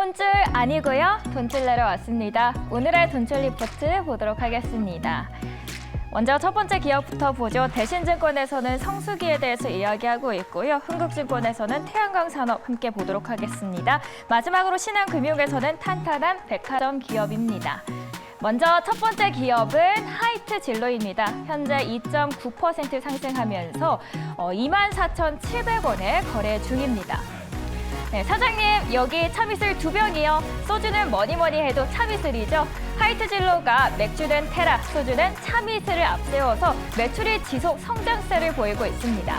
혼줄 아니고요. 돈줄 내러 왔습니다. 오늘의 돈줄 리포트 보도록 하겠습니다. 먼저 첫 번째 기업부터 보죠. 대신증권에서는 성수기에 대해서 이야기하고 있고요. 흥국증권에서는 태양광산업 함께 보도록 하겠습니다. 마지막으로 신한금융에서는 탄탄한 백화점 기업입니다. 먼저 첫 번째 기업은 하이트 진로입니다. 현재 2.9% 상승하면서 24,700원에 거래 중입니다. 네, 사장님, 여기 참이슬 2병이요. 소주는 뭐니 해도 참이슬이죠. 하이트 진로가 맥주는 테라, 소주는 참이슬을 앞세워서 매출이 지속 성장세를 보이고 있습니다.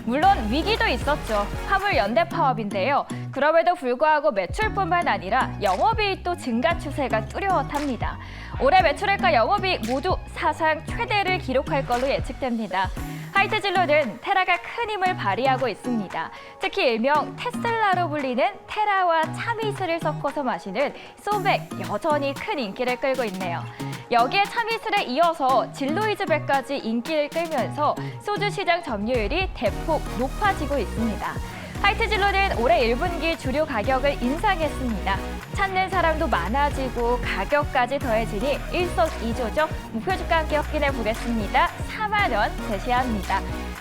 물론 위기도 있었죠. 화물 연대 파업인데요. 그럼에도 불구하고 매출뿐만 아니라 영업이익도 증가 추세가 뚜렷합니다. 올해 매출액과 영업이익 모두 사상 최대를 기록할 걸로 예측됩니다. 하이트 진로는 테라가 큰 힘을 발휘하고 있습니다. 특히 일명 테슬라로 불리는 테라와 참이슬을 섞어서 마시는 소맥 여전히 큰 인기를 끌고 있네요. 여기에 참이슬에 이어서 진로이즈백까지 인기를 끌면서 소주 시장 점유율이 대폭 높아지고 있습니다. 하이트 진로는 올해 1분기 주류 가격을 인상했습니다. 찾는 사람도 많아지고 가격까지 더해지니 일석이조죠. 목표 주가 함께 확인해 보겠습니다. 4만 원 제시합니다.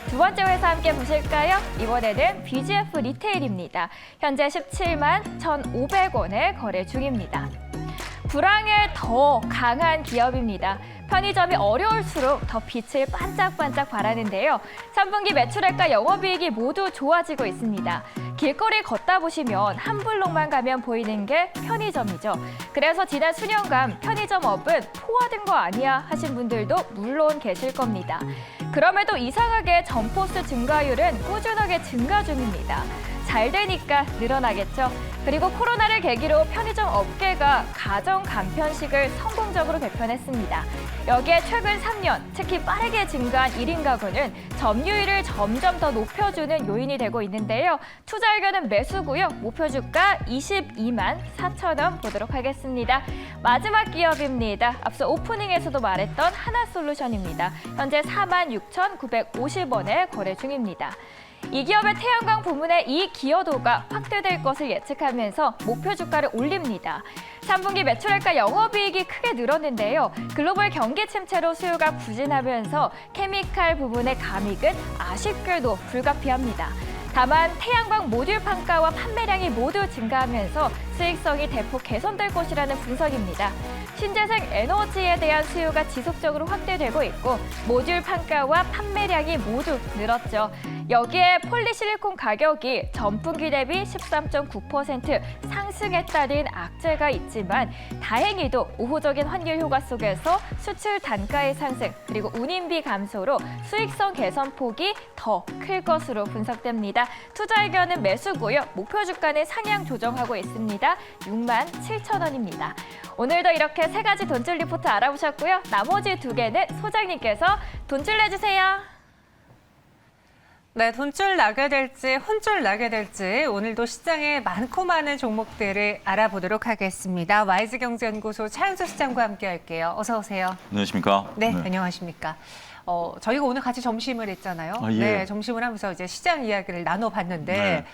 두 번째 회사 함께 보실까요? 이번에는 BGF 리테일입니다. 현재 17만 1,500원에 거래 중입니다. 불황에 더 강한 기업입니다. 편의점이 어려울수록 더 빛을 반짝반짝 발하는데요. 3분기 매출액과 영업이익이 모두 좋아지고 있습니다. 길거리 걷다 보시면 한 블록만 가면 보이는 게 편의점이죠. 그래서 지난 수년간 편의점업은 포화된 거 아니야 하신 분들도 물론 계실 겁니다. 그럼에도 이상하게 점포수 증가율은 꾸준하게 증가 중입니다. 잘 되니까 늘어나겠죠. 그리고 코로나를 계기로 편의점 업계가 가정 간편식을 성공적으로 개편했습니다. 여기에 최근 3년, 특히 빠르게 증가한 1인 가구는 점유율을 점점 더 높여주는 요인이 되고 있는데요. 투자 의견은 매수고요. 목표 주가 22만 4천 원 보도록 하겠습니다. 마지막 기업입니다. 앞서 오프닝에서도 말했던 하나솔루션입니다. 현재 46,950원에 거래 중입니다. 이 기업의 태양광 부문의 이익 기여도가 확대될 것을 예측하면서 목표 주가를 올립니다. 3분기 매출액과 영업이익이 크게 늘었는데요. 글로벌 경기 침체로 수요가 부진하면서 케미칼 부분의 감익은 아쉽게도 불가피합니다. 다만 태양광 모듈 판가와 판매량이 모두 증가하면서 수익성이 대폭 개선될 것이라는 분석입니다. 신재생 에너지에 대한 수요가 지속적으로 확대되고 있고 모듈 판가와 판매량이 모두 늘었죠. 여기에 폴리실리콘 가격이 전분기 대비 13.9% 상승했다는 악재가 있지만 다행히도 우호적인 환율 효과 속에서 수출 단가의 상승 그리고 운임비 감소로 수익성 개선 폭이 더 클 것으로 분석됩니다. 투자 의견은 매수고요. 목표 주가는 상향 조정하고 있습니다. 6만 7천 원입니다. 오늘도 이렇게 세 가지 돈줄 리포트 알아보셨고요. 나머지 두 개는 소장님께서 돈줄 내주세요. 네, 돈줄 나게 될지 혼줄 나게 될지 오늘도 시장에 많고 많은 종목들을 알아보도록 하겠습니다. YG경제연구소 차윤수 시장과 함께 할게요. 어서 오세요. 안녕하십니까? 네, 안녕하십니까? 저희가 오늘 같이 점심을 했잖아요. 예. 네, 점심을 하면서 이제 시장 이야기를 나눠봤는데 네.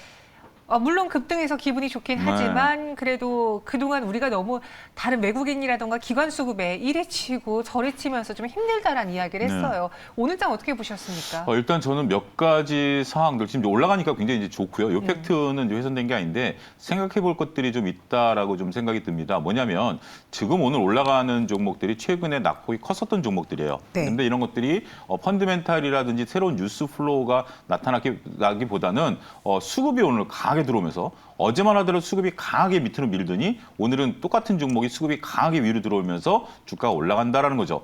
물론 급등해서 기분이 좋긴 하지만 그래도 그동안 우리가 너무 다른 외국인이라던가 기관 수급에 이리 치고 저리 치면서 좀 힘들다라는 이야기를 했어요. 오늘 장 어떻게 보셨습니까? 일단 저는 몇 가지 사항들 지금 올라가니까 굉장히 이제 좋고요. 이 팩트는 이제 훼손된 게 아닌데 생각해 볼 것들이 좀 있다라고 좀 생각이 듭니다. 뭐냐면 지금 오늘 올라가는 종목들이 최근에 낙폭이 컸었던 종목들이에요. 네. 근데 이런 것들이 펀드멘탈이라든지 새로운 뉴스 플로우가 나타나기보다는 수급이 오늘 강하게 들어오면서 어제만 하더라도 수급이 강하게 밑으로 밀더니 오늘은 똑같은 종목이 수급이 강하게 위로 들어오면서 주가가 올라간다라는 거죠.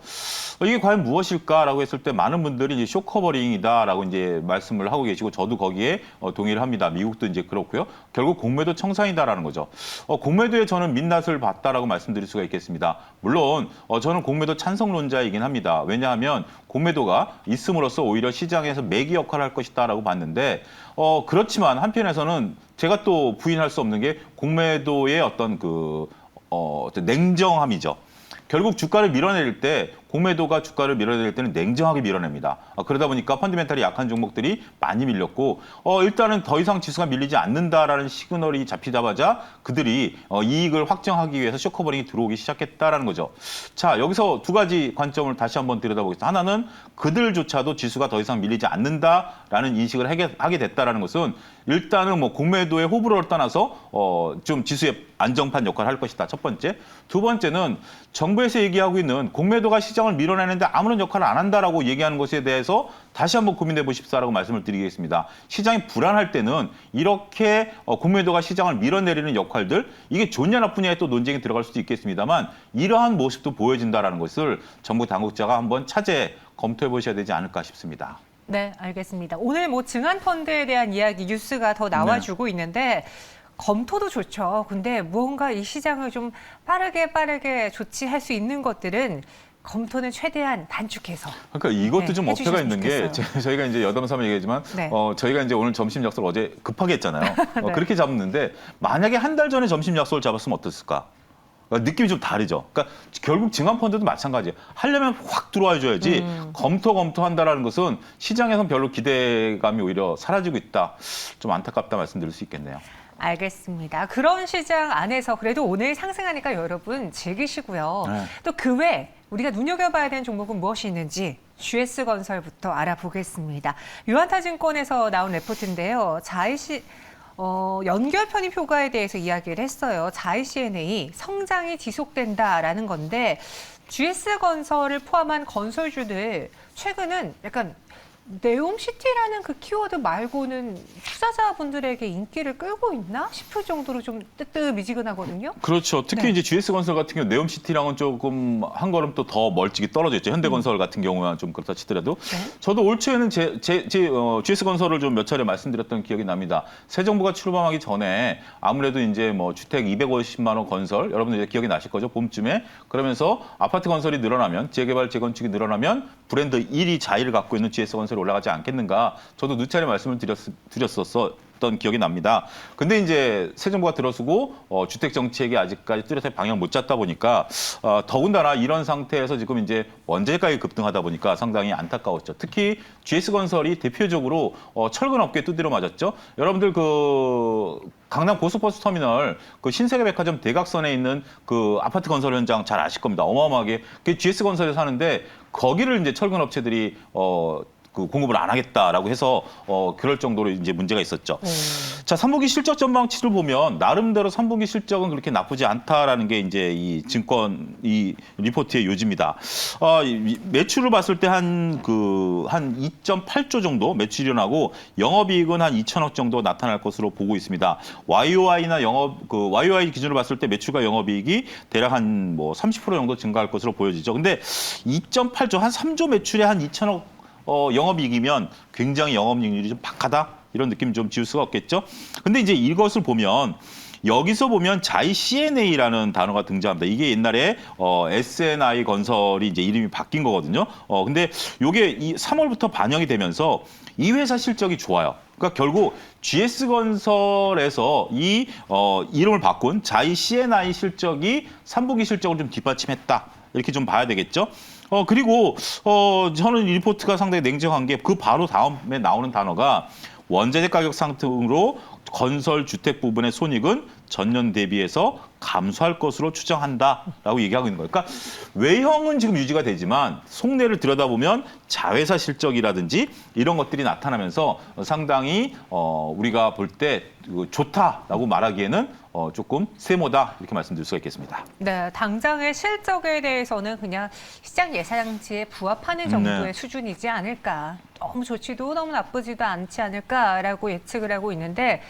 이게 과연 무엇일까라고 했을 때 많은 분들이 이제 쇼커버링이다라고 이제 말씀을 하고 계시고 저도 거기에 동의를 합니다. 미국도 이제 그렇고요. 결국 공매도 청산이다라는 거죠. 공매도에 저는 민낯을 봤다라고 말씀드릴 수가 있겠습니다. 물론 저는 공매도 찬성론자이긴 합니다. 왜냐하면 공매도가 있음으로써 오히려 시장에서 매기 역할을 할 것이다라고 봤는데 그렇지만 한편에서는 제가 또 부인할 수 없는 게 공매도의 어떤 냉정함이죠. 결국 주가를 밀어낼 때 공매도가 주가를 밀어낼 때는 냉정하게 밀어냅니다. 그러다 보니까 펀드멘탈이 약한 종목들이 많이 밀렸고 일단은 더 이상 지수가 밀리지 않는다라는 시그널이 잡히자마자 그들이 이익을 확정하기 위해서 쇼커버링이 들어오기 시작했다라는 거죠. 자, 여기서 두 가지 관점을 다시 한번 들여다보겠습니다. 하나는 그들조차도 지수가 더 이상 밀리지 않는다라는 인식을 하게 됐다라는 것은 일단은 뭐 공매도의 호불호를 떠나서 좀 지수의 안정판 역할을 할 것이다. 첫 번째. 두 번째는 정부에서 얘기하고 있는 공매도가 시장을 밀어내는데 아무런 역할을 안 한다라고 얘기하는 것에 대해서 다시 한번 고민해 보십사라고 말씀을 드리겠습니다. 시장이 불안할 때는 이렇게 공매도가 시장을 밀어내리는 역할들, 이게 좋냐 나쁘냐에 또 논쟁이 들어갈 수도 있겠습니다만 이러한 모습도 보여진다라는 것을 정부 당국자가 한번 차제 검토해 보셔야 되지 않을까 싶습니다. 네, 알겠습니다. 오늘 뭐 증안펀드에 대한 이야기 뉴스가 더 나와주고 있는데 검토도 좋죠. 근데 무언가 이 시장을 좀 빠르게 조치할 수 있는 것들은 검토는 최대한 단축해서. 그러니까 이것도 좀 어폐가 있는 게 좋겠어요. 저희가 이제 여담삼아 얘기하지만 네. 저희가 이제 오늘 점심 약속을 어제 급하게 했잖아요. 네. 그렇게 잡았는데 만약에 한 달 전에 점심 약속을 잡았으면 어땠을까? 그러니까 느낌이 좀 다르죠. 그러니까 결국 증안펀드도 마찬가지예요. 하려면 확 들어와 줘야지 검토한다라는 것은 시장에선 별로 기대감이 오히려 사라지고 있다. 좀 안타깝다 말씀드릴 수 있겠네요. 알겠습니다. 그런 시장 안에서 그래도 오늘 상승하니까 여러분 즐기시고요. 네. 또 그 외 우리가 눈여겨봐야 되는 종목은 무엇이 있는지 GS건설부터 알아보겠습니다. 유한타증권에서 나온 레포트인데요. 연결 편입 효과에 대해서 이야기를 했어요. 자이-CNA 성장이 지속된다라는 건데 GS건설을 포함한 건설주들 최근은 약간 네옴시티라는 그 키워드 말고는 투자자분들에게 인기를 끌고 있나 싶을 정도로 좀 뜨뜻미지근하거든요. 그렇죠. 특히 네. 이제 GS건설 같은 경우 네옴시티랑은 조금 한 걸음 또 더 멀찍이 떨어져 있죠. 현대건설 같은 경우는 좀 그렇다 치더라도 네. 저도 올 초에는 GS건설을 좀 몇 차례 말씀드렸던 기억이 납니다. 새 정부가 출범하기 전에 아무래도 이제 뭐 주택 250만 원 건설 여러분들 이제 기억이 나실 거죠. 봄쯤에 그러면서 아파트 건설이 늘어나면 재개발 재건축이 늘어나면 브랜드 1위 자리를 갖고 있는 GS건설이 올라가지 않겠는가. 저도 두 차례 말씀을 드렸었던 기억이 납니다. 근데 이제 새 정부가 들어서고 주택 정책이 아직까지 뚜렷하게 방향 못 잡다 보니까 더군다나 이런 상태에서 지금 이제 원자재 가격이 급등하다 보니까 상당히 안타까웠죠. 특히 GS건설이 대표적으로 철근 업계에 두드려 맞았죠. 여러분들 그 강남 고속버스 터미널 그 신세계백화점 대각선에 있는 그 아파트 건설 현장 잘 아실 겁니다. 어마어마하게 그 GS건설에서 하는데 거기를 이제 철근 업체들이 그 공급을 안 하겠다라고 해서 그럴 정도로 이제 문제가 있었죠. 자, 3분기 실적 전망치를 보면 나름대로 3분기 실적은 그렇게 나쁘지 않다라는 게 이제 이 리포트의 요지입니다. 매출을 봤을 때 한 2.8조 정도 매출이 일어나고 영업이익은 한 2천억 정도 나타날 것으로 보고 있습니다. YOI 기준으로 봤을 때 매출과 영업이익이 대략 한 뭐 30% 정도 증가할 것으로 보여지죠. 근데 2.8조 한 3조 매출에 한 2천억 영업이익이면 굉장히 영업이익률이 좀 박하다 이런 느낌 좀 지울 수가 없겠죠. 근데 이제 이것을 보면 여기서 보면 자이-CNA라는 단어가 등장합니다. 이게 옛날에 SNI 건설이 이제 이름이 바뀐 거거든요. 근데 이게 이 3월부터 반영이 되면서 이 회사 실적이 좋아요. 그러니까 결국 GS건설에서 이 이름을 바꾼 자이-CNI 실적이 3분기 실적을 좀 뒷받침했다. 이렇게 좀 봐야 되겠죠. 그리고 저는 이 리포트가 상당히 냉정한 게 그 바로 다음에 나오는 단어가 원자재 가격 상승으로 건설 주택 부분의 손익은 전년 대비해서 감소할 것으로 추정한다라고 얘기하고 있는 거예요. 그러니까 외형은 지금 유지가 되지만 속내를 들여다보면 자회사 실적이라든지 이런 것들이 나타나면서 상당히 우리가 볼 때 좋다라고 말하기에는 조금 세모다 이렇게 말씀드릴 수가 있겠습니다. 네, 당장의 실적에 대해서는 그냥 시장 예상치에 부합하는 정도의 네. 수준이지 않을까. 너무 좋지도 너무 나쁘지도 않지 않을까라고 예측을 하고 있는데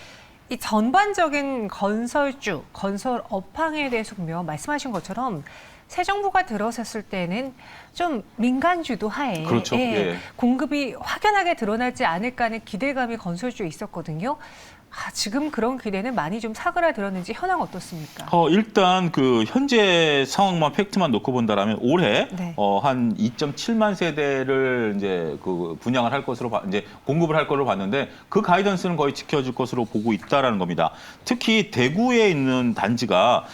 이 전반적인 건설주, 건설 업황에 대해서 보면 말씀하신 것처럼 새 정부가 들어섰을 때는 좀 민간주도 하에 그렇죠. 예. 공급이 확연하게 드러나지 않을까 하는 기대감이 건설주에 있었거든요. 지금 그런 기대는 많이 좀 사그라들었는지 현황 어떻습니까? 일단 그 현재 상황만 팩트만 놓고 본다라면 올해 네. 한 2.7만 세대를 이제 그 분양을 할 것으로 이제 공급을 할 것으로 봤는데 그 가이던스는 거의 지켜질 것으로 보고 있다라는 겁니다. 특히 대구에 있는 단지가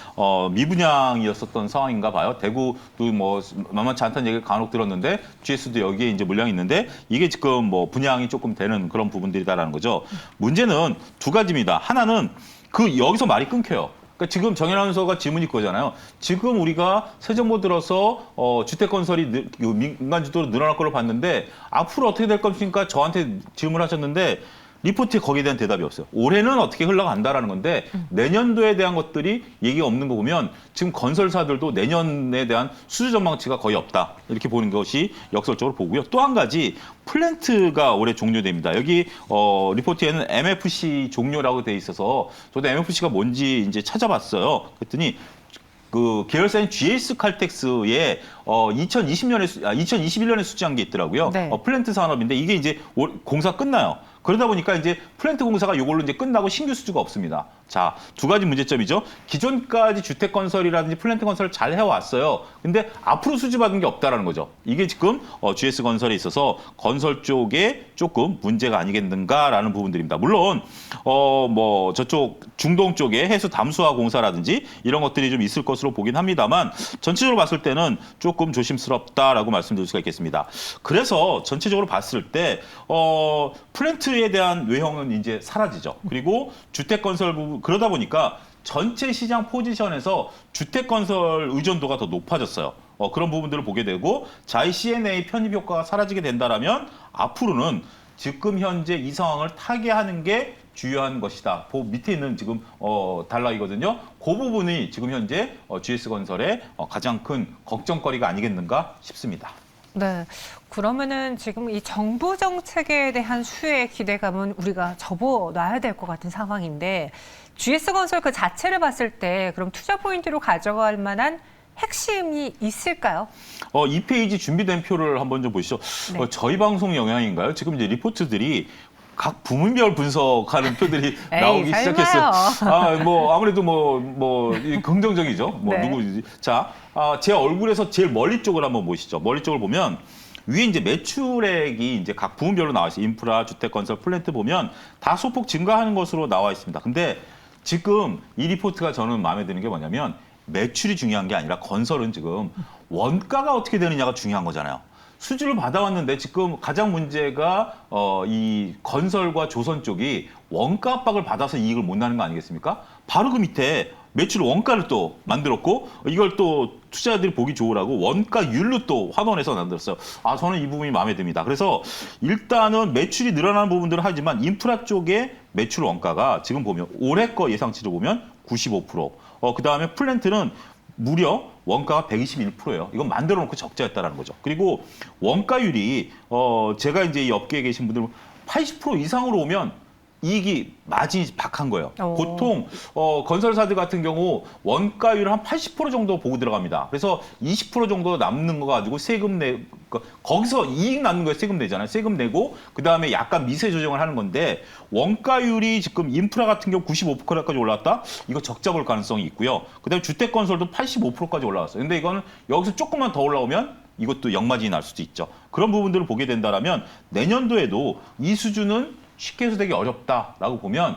미분양이었었던 상황인가 봐요. 대구도 뭐 만만치 않다는 얘기를 간혹 들었는데 GS도 여기에 이제 물량이 있는데 이게 지금 뭐 분양이 조금 되는 그런 부분들이다라는 거죠. 문제는 두 가지입니다. 하나는 그 여기서 말이 끊겨요. 그러니까 지금 정현 아나운서가 질문이 그거잖아요. 지금 우리가 새 정부 들어서 주택 건설이 민간 주도로 늘어날 걸로 봤는데 앞으로 어떻게 될 겁니까? 저한테 질문하셨는데 리포트에 거기에 대한 대답이 없어요. 올해는 어떻게 흘러간다라는 건데 내년도에 대한 것들이 얘기가 없는 거 보면 지금 건설사들도 내년에 대한 수주 전망치가 거의 없다. 이렇게 보는 것이 역설적으로 보고요. 또 한 가지 플랜트가 올해 종료됩니다. 여기 리포트에는 MFC 종료라고 돼 있어서 저도 MFC가 뭔지 이제 찾아봤어요. 그랬더니 그 계열사인 GS 칼텍스에 2021년에 수주한 게 있더라고요. 네. 플랜트 산업인데 이게 이제 공사 끝나요. 그러다 보니까 이제 플랜트 공사가 이걸로 이제 끝나고 신규 수주가 없습니다. 자, 두 가지 문제점이죠. 기존까지 주택 건설이라든지 플랜트 건설을 잘 해왔어요. 근데 앞으로 수주받은 게 없다라는 거죠. 이게 지금 GS 건설에 있어서 건설 쪽에 조금 문제가 아니겠는가라는 부분들입니다. 물론 뭐 저쪽 중동 쪽에 해수 담수화 공사라든지 이런 것들이 좀 있을 것으로 보긴 합니다만 전체적으로 봤을 때는 조금 조심스럽다라고 말씀드릴 수가 있겠습니다. 그래서 전체적으로 봤을 때 플랜트에 대한 외형은 이제 사라지죠. 그리고 주택 건설 부분 그러다 보니까 전체 시장 포지션에서 주택 건설 의존도가 더 높아졌어요. 그런 부분들을 보게 되고 자이 C&A 편입 효과가 사라지게 된다라면 앞으로는 지금 현재 이 상황을 타개하는 게 주요한 것이다. 밑에 있는 지금 단락이거든요. 그 부분이 지금 현재 GS건설의 가장 큰 걱정거리가 아니겠는가 싶습니다. 네. 그러면은 지금 이 정부 정책에 대한 수혜의 기대감은 우리가 접어놔야 될 것 같은 상황인데 GS건설 그 자체를 봤을 때 그럼 투자 포인트로 가져갈 만한 핵심이 있을까요? 이 페이지 준비된 표를 한번 좀 보시죠. 네. 저희 방송 영향인가요? 지금 이제 리포트들이 각 부문별 분석하는 표들이 나오기 시작했어요. 뭐 아무래도 뭐 긍정적이죠. 뭐 네. 누구지? 자, 제 얼굴에서 제일 멀리 쪽을 한번 보시죠. 멀리 쪽을 보면 위에 이제 매출액이 이제 각 부문별로 나와 있어요. 인프라, 주택, 건설, 플랜트 보면 다 소폭 증가하는 것으로 나와 있습니다. 근데 지금 이 리포트가 저는 마음에 드는 게 뭐냐면 매출이 중요한 게 아니라 건설은 지금 원가가 어떻게 되느냐가 중요한 거잖아요. 수주를 받아왔는데 지금 가장 문제가 이 건설과 조선 쪽이 원가 압박을 받아서 이익을 못 나는 거 아니겠습니까? 바로 그 밑에 매출 원가를 또 만들었고 이걸 또 투자자들이 보기 좋으라고 원가율로 또 환원해서 만들었어요. 저는 이 부분이 마음에 듭니다. 그래서 일단은 매출이 늘어나는 부분들은 하지만 인프라 쪽의 매출 원가가 지금 보면 올해 거 예상치를 보면 95%. 그다음에 플랜트는 무려 원가가 121%예요. 이건 만들어 놓고 적자였다라는 거죠. 그리고 원가율이 제가 이제 이 업계에 계신 분들 80% 이상으로 오면 이익이 마진이 박한 거예요. 보통 건설사들 같은 경우 원가율 한 80% 정도 보고 들어갑니다. 그래서 20% 정도 남는 거 가지고 세금 거기서 이익 남는 거에 세금 내잖아요. 세금 내고 그다음에 약간 미세 조정을 하는 건데 원가율이 지금 인프라 같은 경우 95%까지 올라왔다? 이거 적자 볼 가능성이 있고요. 그다음에 주택 건설도 85%까지 올라왔어요. 근데 이거는 여기서 조금만 더 올라오면 이것도 역마진이 날 수도 있죠. 그런 부분들을 보게 된다라면 내년도에도 이 수준은 쉽게 해소되기 어렵다라고 보면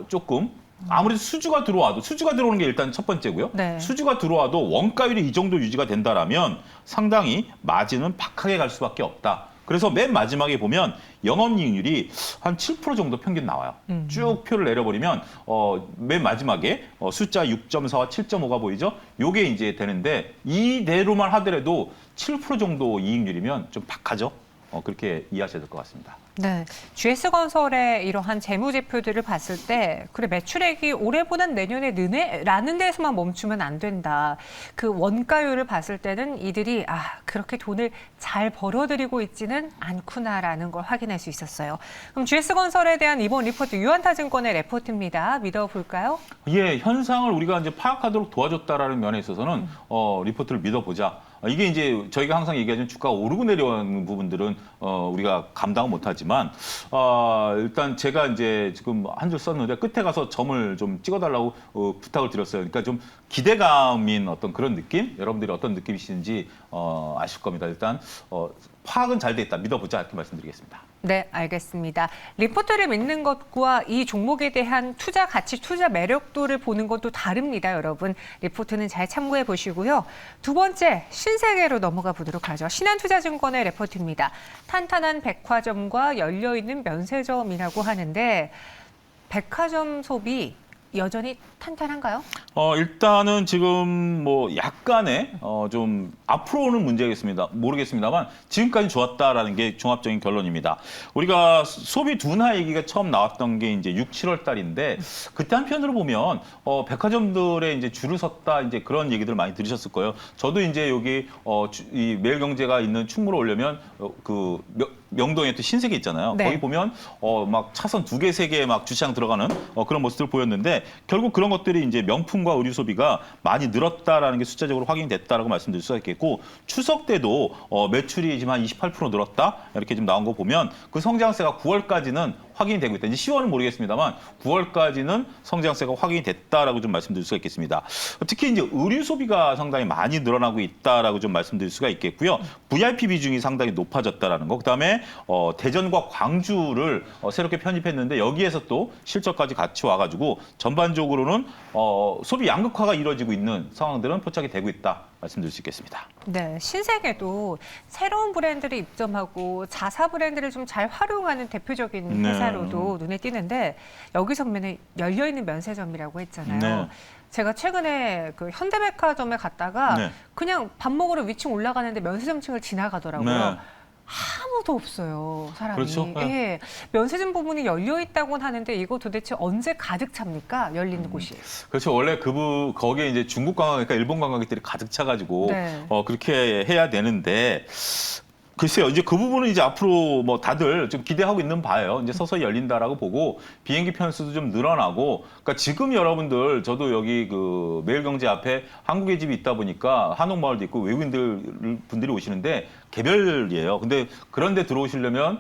조금 아무래도 수주가 들어오는 게 일단 첫 번째고요. 네. 수주가 들어와도 원가율이 이 정도 유지가 된다라면 상당히 마진은 박하게 갈 수밖에 없다. 그래서 맨 마지막에 보면 영업이익률이 한 7% 정도 평균 나와요. 쭉 표를 내려버리면 맨 마지막에 숫자 6.4와 7.5가 보이죠? 요게 이제 되는데 이대로만 하더라도 7% 정도 이익률이면 좀 박하죠. 그렇게 이해하셔야 될 것 같습니다. 네, GS건설의 이러한 재무제표들을 봤을 때 그래 매출액이 올해보단 내년에 느네라는 데서만 멈추면 안 된다. 그 원가율을 봤을 때는 이들이 그렇게 돈을 잘 벌어들이고 있지는 않구나라는 걸 확인할 수 있었어요. 그럼 GS건설에 대한 이번 리포트 유한타증권의 레포트입니다. 믿어볼까요? 예, 현상을 우리가 이제 파악하도록 도와줬다라는 면에 있어서는 리포트를 믿어보자. 이게 이제 저희가 항상 얘기하는 주가가 오르고 내려오는 부분들은 우리가 감당을 못하지. 못하지만 일단 제가 이제 지금 한 줄 썼는데 끝에 가서 점을 좀 찍어달라고 부탁을 드렸어요. 그러니까 좀 기대감인 어떤 그런 느낌? 여러분들이 어떤 느낌이신지 아실 겁니다. 일단 파악은 잘 돼 있다. 믿어보자 이렇게 말씀드리겠습니다. 네, 알겠습니다. 리포트를 믿는 것과 이 종목에 대한 투자 가치, 투자 매력도를 보는 것도 다릅니다, 여러분. 리포트는 잘 참고해 보시고요. 두 번째, 신세계로 넘어가 보도록 하죠. 신한투자증권의 리포트입니다. 탄탄한 백화점과 열려있는 면세점이라고 하는데 백화점 소비 여전히 탄탄한가요? 일단은 지금 뭐 약간의 좀 앞으로는 문제겠습니다. 모르겠습니다만 지금까지 좋았다라는 게 종합적인 결론입니다. 우리가 소비 둔화 얘기가 처음 나왔던 게 이제 6, 7월 달인데 그때 한편으로 보면 백화점들의 이제 줄을 섰다 이제 그런 얘기들 많이 들으셨을 거예요. 저도 이제 여기 이 매일경제가 있는 충무로 오려면 그 명동에 또 신세계 있잖아요. 네. 거기 보면 막 차선 2개, 3개 막 주차장 들어가는 그런 모습들 보였는데 결국 그런 것들이 이제 명품과 의류 소비가 많이 늘었다라는 게 숫자적으로 확인됐다라고 말씀드릴 수가 있겠고 추석 때도 매출이 지금 한 28% 늘었다 이렇게 좀 나온 거 보면 그 성장세가 9월까지는 확인이 되고 있다. 이제 10월은 모르겠습니다만 9월까지는 성장세가 확인이 됐다라고 좀 말씀드릴 수가 있겠습니다. 특히 이제 의류 소비가 상당히 많이 늘어나고 있다라고 좀 말씀드릴 수가 있겠고요. VIP 비중이 상당히 높아졌다라는 거. 그다음에 대전과 광주를 새롭게 편입했는데 여기에서 또 실적까지 같이 와가지고 전반적으로는 소비 양극화가 이루어지고 있는 상황들은 포착이 되고 있다 말씀드릴 수 있겠습니다. 네, 신세계도 새로운 브랜드를 입점하고 자사 브랜드를 좀 잘 활용하는 대표적인 네. 회사로도 눈에 띄는데 여기서 보면 열려있는 면세점이라고 했잖아요. 네. 제가 최근에 그 현대백화점에 갔다가 네. 그냥 밥 먹으러 위층 올라가는데 면세점층을 지나가더라고요. 네. 아무도 없어요, 사람이. 그렇죠. 네. 예, 면세점 부분이 열려 있다고는 하는데 이거 도대체 언제 가득 찹니까? 열리는 곳이. 그렇죠. 원래 거기에 이제 중국 관광객과 일본 관광객들이 가득 차가지고 네. 그렇게 해야 되는데 글쎄요. 이제 그 부분은 이제 앞으로 뭐 다들 좀 기대하고 있는 바예요. 이제 서서히 열린다라고 보고 비행기 편수도 좀 늘어나고 그러니까 지금 여러분들 저도 여기 그 매일경제 앞에 한국의 집이 있다 보니까 한옥마을도 있고 외국인들 분들이 오시는데 개별이에요. 근데 그런데 들어오시려면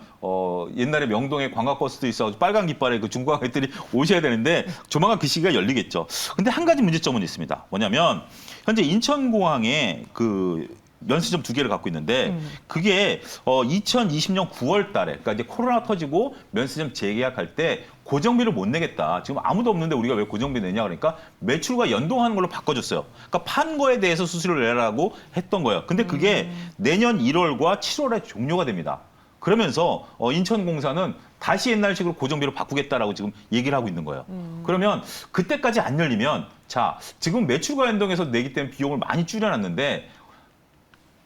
옛날에 명동에 관광버스도 있어 빨간 깃발에 그 중국 관광객들이 오셔야 되는데 조만간 그 시기가 열리겠죠. 근데 한 가지 문제점은 있습니다. 뭐냐면 현재 인천공항에 그 면세점 2개를 갖고 있는데 그게 2020년 9월 달에 그러니까 이제 코로나 터지고 면세점 재계약할 때 고정비를 못 내겠다. 지금 아무도 없는데 우리가 왜 고정비 내냐 그러니까 매출과 연동하는 걸로 바꿔줬어요. 그러니까 판 거에 대해서 수수료를 내라고 했던 거예요. 근데 그게 내년 1월과 7월에 종료가 됩니다. 그러면서 인천공사는 다시 옛날식으로 고정비로 바꾸겠다라고 지금 얘기를 하고 있는 거예요. 그러면 그때까지 안 열리면 자 지금 매출과 연동해서 내기 때문에 비용을 많이 줄여놨는데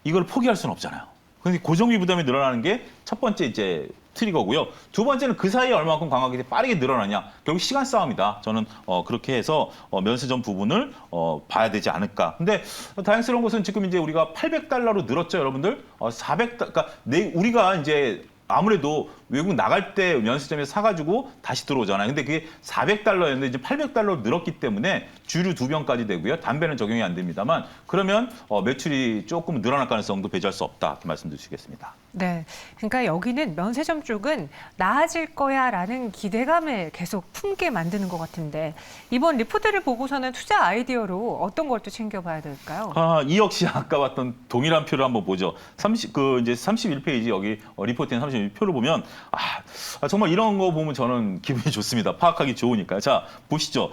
이걸 포기할 수는 없잖아요. 그런데 고정비 부담이 늘어나는 게 첫 번째 이제 트리거고요. 두 번째는 그 사이에 얼마만큼 관광객이 빠르게 늘어나냐. 결국 시간 싸움이다. 저는 그렇게 해서 면세점 부분을 봐야 되지 않을까. 근데 다행스러운 것은 지금 이제 우리가 $800로 늘었죠, 여러분들. 400, 그러니까 우리가 이제 아무래도 외국 나갈 때 면세점에서 사가지고 다시 들어오잖아요. 근데 그게 $400였는데 이제 $800로 늘었기 때문에 주류 2병까지 되고요. 담배는 적용이 안 됩니다만 그러면 매출이 조금 늘어날 가능성도 배제할 수 없다. 이렇게 말씀드리겠습니다. 네, 그러니까 여기는 면세점 쪽은 나아질 거야라는 기대감을 계속 품게 만드는 것 같은데 이번 리포트를 보고서는 투자 아이디어로 어떤 걸 또 챙겨봐야 될까요? 이 역시 아까 봤던 동일한 표를 한번 보죠. 이제 31페이지 여기 리포트인 31표를 보면 정말 이런 거 보면 저는 기분이 좋습니다. 파악하기 좋으니까요. 자, 보시죠.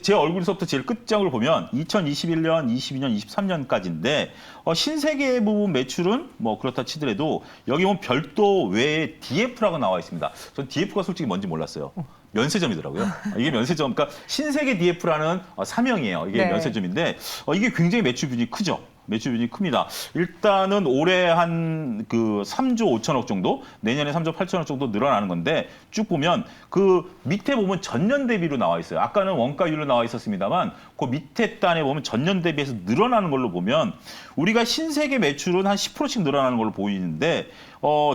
제 얼굴에서부터 제일 끝장을 보면 2021년, 22년, 23년까지인데 신세계 부분 매출은 뭐 그렇다 치더라도 여기 보면 별도 외에 DF라고 나와 있습니다. 전 DF가 솔직히 뭔지 몰랐어요. 면세점이더라고요. 이게 면세점, 그러니까 신세계 DF라는 사명이에요. 이게 네. 면세점인데 이게 굉장히 매출 비중이 크죠. 매출 비중이 큽니다. 일단은 올해 한 그 3조 5천억 정도, 내년에 3조 8천억 정도 늘어나는 건데 쭉 보면 그 밑에 보면 전년 대비로 나와 있어요. 아까는 원가율로 나와 있었습니다만 그 밑에 단에 보면 전년 대비해서 늘어나는 걸로 보면 우리가 신세계 매출은 한 10%씩 늘어나는 걸로 보이는데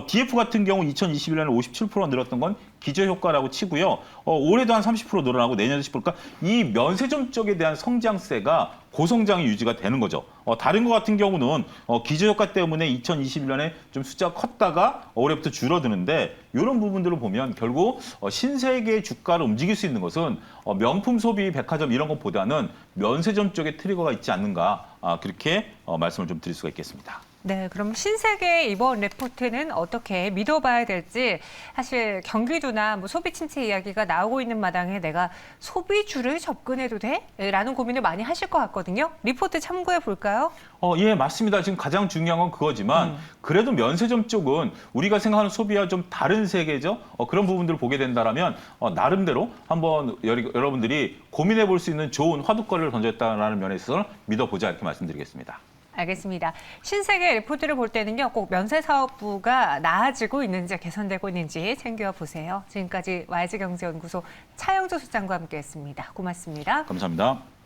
DF 같은 경우 2021년에 57% 늘었던 건 기저효과라고 치고요. 올해도 한 30% 늘어나고 내년에도 10%. 그러니까 이 면세점 쪽에 대한 성장세가 고성장이 유지가 되는 거죠. 다른 거 같은 경우는 기저효과 때문에 2021년에 좀 숫자가 컸다가 올해부터 줄어드는데 이런 부분들을 보면 결국 신세계의 주가를 움직일 수 있는 것은 명품 소비, 백화점 이런 것보다는 면세점 쪽에 트리거가 있지 않는가 그렇게 말씀을 좀 드릴 수가 있겠습니다. 네, 그럼 신세계 이번 레포트는 어떻게 믿어봐야 될지 사실 경기도나 뭐 소비 침체 이야기가 나오고 있는 마당에 내가 소비주를 접근해도 돼? 라는 고민을 많이 하실 것 같거든요. 리포트 참고해 볼까요? 예, 맞습니다. 지금 가장 중요한 건 그거지만 그래도 면세점 쪽은 우리가 생각하는 소비와 좀 다른 세계죠. 그런 부분들을 보게 된다라면 나름대로 한번 여러분들이 고민해 볼 수 있는 좋은 화두거리를 던졌다라는 면에 있어서 믿어보자 이렇게 말씀드리겠습니다. 알겠습니다. 신세계 리포트를 볼 때는요, 꼭 면세사업부가 나아지고 있는지 개선되고 있는지 챙겨보세요. 지금까지 YG경제연구소 차영조 소장과 함께했습니다. 고맙습니다. 감사합니다.